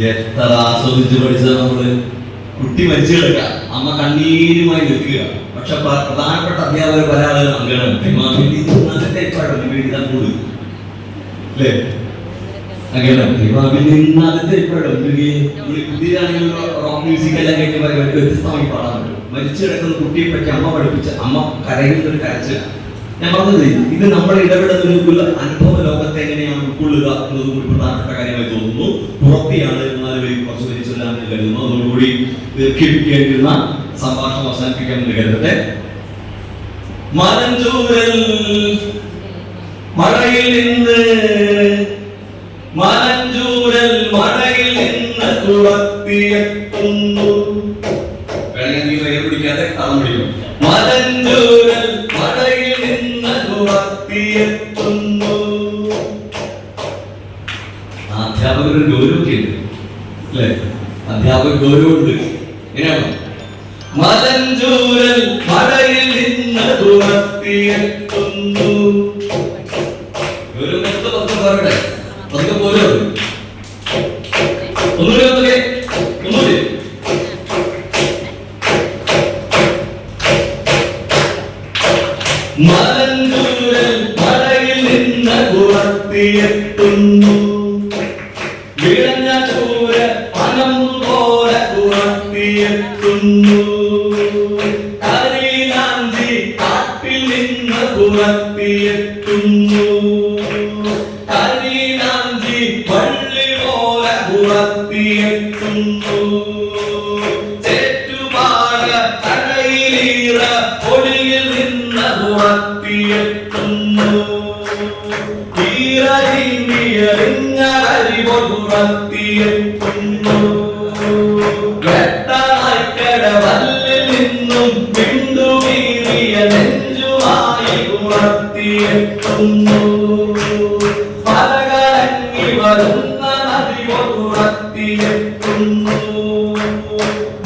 എത്ര ആസ്വദിച്ച് പഠിച്ചത് നമ്മള്. കുട്ടി മരിച്ചു കിടക്കുക, അമ്മ കണ്ണീരുമായി നിൽക്കുക. പക്ഷെ പ്രധാനപ്പെട്ട അധ്യാപകർ പല ആളുകൾ അങ്ങനെ അല്ലേ? അങ്ങനെ പുതിയതാണെങ്കിൽ റോക്ക് മ്യൂസിക് എല്ലാം കേട്ട് വ്യത്യസ്തമായി പാടാൻ പറ്റും. മരിച്ചു കിടക്കുന്ന കുട്ടിയെ പറ്റി അമ്മ പഠിപ്പിച്ച അമ്മ കരയുന്നൊരു കരച്ചില. ഞാൻ പറഞ്ഞത് ഇത് നമ്മുടെ ഇടപെടുന്ന അനുഭവ ലോകത്തെ എങ്ങനെയാണ് ഉൾക്കൊള്ളുക എന്നതും ഒരു പ്രധാനപ്പെട്ട കാര്യമായി തോന്നുന്നു. പുറത്തെയാണ് എന്നാലും കുറച്ച് പേര് ചൊല്ലാമെന്ന് കരുതുന്നു. അതോടുകൂടി ദീർഘിപ്പിക്കേണ്ടിരുന്ന സംഭാഷണം അവസാനിപ്പിക്കാൻ കരുതട്ടെ. മലഞ്ചൂരൽ മഴയിൽ നിന്ന് തുറത്തിയെത്തുന്നു. പിടിക്കാതെ താളം പിടിക്കും. മലഞ്ചൂരൽ മഴയിൽ നിന്ന് തുറത്തിയെത്തുന്നു. അധ്യാപകരുടെ ഗൗരവമൊക്കെ ഉണ്ട് അല്ലേ? അധ്യാപക ഗൗരവമുണ്ട്. എങ്ങനെയാണ്? മലഞ്ചൂരൽ മഴയിൽ നിന്ന് തുറത്തിയെത്തുന്നു. ഗൗരവം പത്ത് പറയട്ടെ, പതുക്കെ പോരോ. ഒന്നുകൂടി മലഞ്ചൂരൽ മഴയിൽ നിന്ന് തുറത്തിയെത്തുന്നു. വിളഞ്ഞ ചൂര പനം പോലെ തുറത്തിയെത്തുന്നു. കരിലാഞ്ചി കാട്ടിൽ നിന്ന് തുറത്തിയെത്തുന്നു. കരിലാഞ്ചി വള്ളി പോലെ തുറത്തിയെത്തുന്നു. ചേറ്റുപാട കടയിലീറ പൊടിയിൽ നിന്ന് തുറത്തിയെത്തുന്നു. തുറത്തിയെത്തുന്നു. വെട്ടനായ്ക്കടവല്ലിൽ നിന്നും പിന്തുവീറിയ നെഞ്ചുമായി തുറത്തിയെത്തുന്നു. പലകലങ്ങി വരുന്ന നദി തുറത്തിയെത്തുന്നു.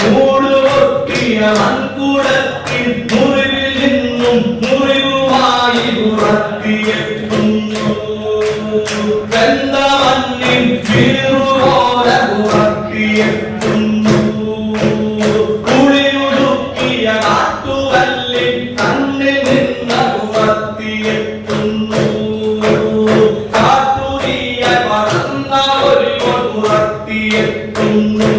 മൂടുപൊട്ടിയ മൺകുടത്തിൽ മുറിവിൽ നിന്നും മുറിവുമായി തുറത്തിയെത്തുന്നു. വെന്തമണ്ണിൻ വീറുപോലെ തുറത്തിയെത്തുന്നു. കുളിയുടുക്കിയ കാട്ടുവല്ലിൻ കണ്ണിൽ നിന്ന് തുറത്തിയെത്തുന്നു. കാട്ടുതീയ പടർന്ന ഒരു തുറത്തിയെത്തുന്നു.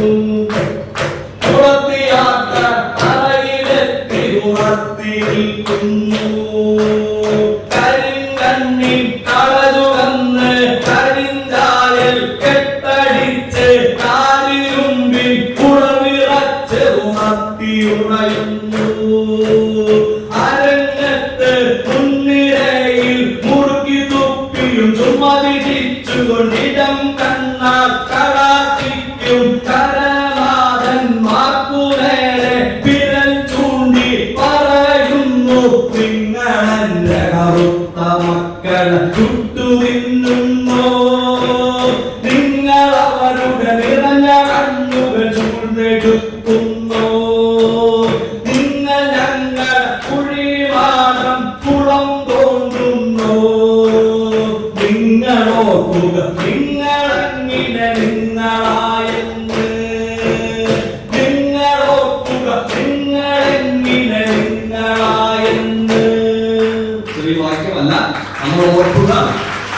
തുറത്തിയാട്ട തലയിലെത്തി തുറത്തിയിരിക്കുന്നു. കരിങ്കണ്ണിൻ കളചുകന്ന് കരിഞ്ചായൽ കെട്ടടിച്ച് കാലിരുമ്പിൻ കുളവിറച്ച് ഉണർത്തിയുണയുന്നു. അരങ്ങത്ത് മുൻനിരയിൽ മുറുക്കി തുപ്പിയും ചുമതിരിച്ചുകൊണ്ടിടം കണ്ണാൽ കടാക്ഷിക്കും കരനാഥന്മാർക്കുനേരെ വിരൽ ചൂണ്ടി പറയുന്നു. നിങ്ങളെന്റെ കറുത്ത മക്കളെ ചുട്ടുതിന്നുന്നോ? നിങ്ങൾ അവരുടെ നിറഞ്ഞ കണ്ണുകൾ ചൂഴ്ന്നെടുക്കുന്നോ? നിങ്ങൾ ഞങ്ങൾ കുഴിമാടം കുളം തോന്നുന്നോ? നിങ്ങളോർക്കുക നിങ്ങളെങ്ങനെ നിങ്ങളായെന്ന്. നിങ്ങളോർക്കുക നിങ്ങളെങ്ങനെ നിങ്ങളായെന്ന്. ചെറിയ വാക്യമല്ല, നമ്മൾ ഓർക്കുക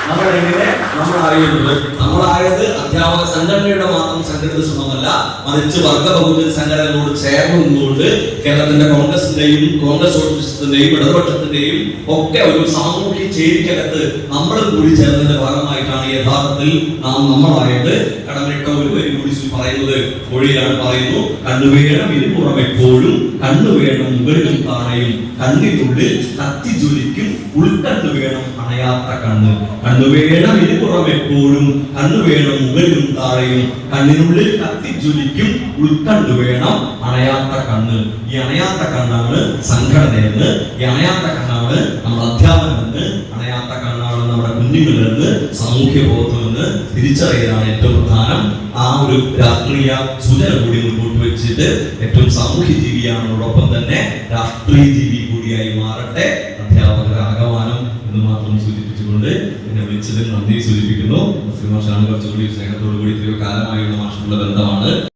നമ്മളെങ്ങനെ നമ്മളായിരുന്നത്. നമ്മളായത് അധ്യാപക സംഘടനയുടെ മാത്രം സംഘടിത ശ്രമമല്ല, മറിച്ച് വർഗ ബഹുജന സംഘടനകളോട് ചേർന്ന് നിന്നുകൊണ്ട് കേരളത്തിന്റെ കോൺഗ്രസിന്റെയും കോൺഗ്രസ് സോഷ്യലിസത്തിന്റെയും ഇടതുപക്ഷത്തിന്റെയും ഒക്കെ ഒരു സാമൂഹ്യ ചേരിക്കകത്ത് നമ്മൾ കൂടി ചേർന്നതിന്റെ ഭാഗമായിട്ടാണ് യഥാർത്ഥത്തിൽ നാം നമ്മളായിട്ട് കടമിട്ട ഒരു വരി കൂടി പറയുന്നത്. മൊഴിയിലാണ് പറയുന്നു: കണ്ണുവേണം ഇരുപുറം എപ്പോഴും, കണ്ണുവേണം മുകളിലും താഴെയും, കണ്ണിനുള്ളിൽ കത്തി ജ്വലിക്കും ഉൾക്കണ്ണു വേണം അണയാത്ത കണ്ണ്. കണ്ണുവേണം ഇരുപുറം എപ്പോഴും, കണ്ണുവേണം മുകളിലും താഴെയും, കണ്ണിനുള്ളിൽ കത്തി ജ്വലിക്കും ഉൾക്കണ്ണു വേണം അണയാത്ത കണ്ണ്. ഈ അണയാത്ത കണ്ണാണ് സംഘടനയെന്ന്, ഈ അണയാത്ത കണ്ണാണ് നമ്മുടെ അധ്യാപനമെന്ന്, അണയാത്ത കണ്ണാണ് നമ്മുടെ കുഞ്ഞുങ്ങളെന്ന്, സാമൂഹ്യ ബോധമെന്ന് തിരിച്ചറിയലാണ് ഏറ്റവും പ്രധാനം. ആ ഒരു രാഷ്ട്രീയ സൂചന കൂടി മുൻപോട്ട് വെച്ചിട്ട് ഏറ്റവും സാമൂഹ്യ ജീവിയാണോടൊപ്പം തന്നെ രാഷ്ട്രീയ ജീവി കൂടിയായി മാറട്ടെ അധ്യാപകരുടെ ആഗമനം എന്ന് മാത്രം സൂചിപ്പിച്ചു. സൂചിപ്പിച്ചുകൊണ്ട് എന്നെ വിളിച്ചതിൽ നന്ദി സൂചിപ്പിക്കുന്നു. മാഷാണ് കുറച്ചുകൂടി സ്നേഹത്തോടു കൂടി ഇത്രയോ കാലമായുള്ള മാഷുള്ള ബന്ധമാണ്.